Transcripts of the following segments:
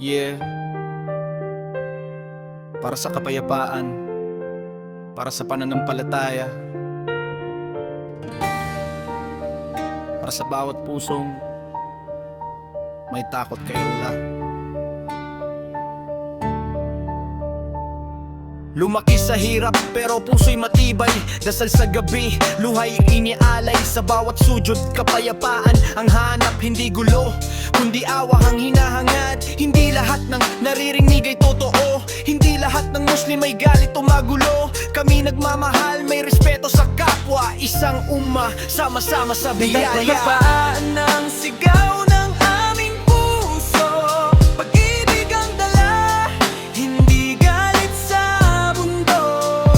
Yeah, para sa kapayapaan, para sa pananampalataya, para sa bawat pusong may takot kay Allah. Lumaki sa hirap pero puso'y matibay. Dasal sa gabi, luhay inialay. Sa bawat sujud, kapayapaan ang hanap. Hindi gulo, kundi awa ang hinahangad. Hindi lahat ng naririnig ay totoo. Hindi lahat ng Muslim ay galit o magulo. Kami nagmamahal, may respeto sa kapwa. Isang umma, sama-sama sa biyaya. Kapayapaan ang sigaw ng aming puso. Pag-ibig ang dala, hindi galit sa mundo.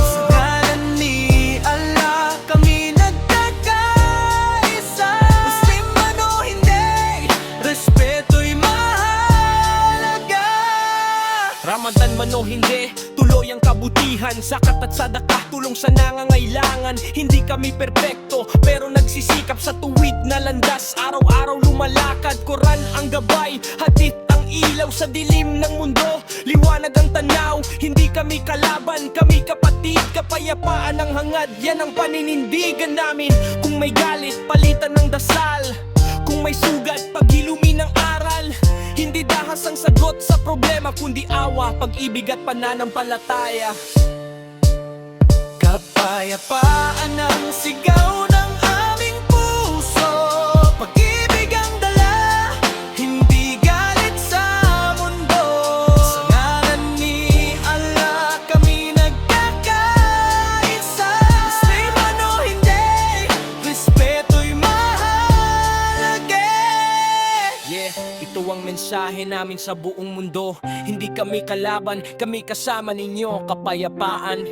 Sa ngalan ni Allah, kami nagkakaisa. Muslim man o hindi, respeto'y mahalaga. Ramadan man o hindi, tuloy ang kabutihan. Sakat at sadakah, tulong sa nangangailangan. Hindi kami perpekto, pero nagsisikap sa tuwid na landas. Araw-araw lumalakad, Quran ang gabay, hadith ang ilaw sa dilim ng mundo. Liwanag ang tanaw, hindi kami kalaban. Kami kapatid, kapayapaan ang hangad. Yan ang paninindigan namin. Kung may galit, palitan ng dasal. Kung may sugat, pag-ilumi ng aral. Hindi dahas ang sagot sa problema, kundi awa, pag-ibig at pananampalataya. Kapayapaan ang sigaw ng aming puso. Pag-ibig ang dala, hindi galit sa mundo. Sa ngalan ni Allah, kami nagkakaisa. Muslim man o hindi, respeto'y mahalaga. Yeah, ito ang mensahe namin sa buong mundo. Hindi kami kalaban, kami kasama ninyo, kapayapaan.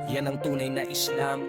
Yan ang tunay na Islam.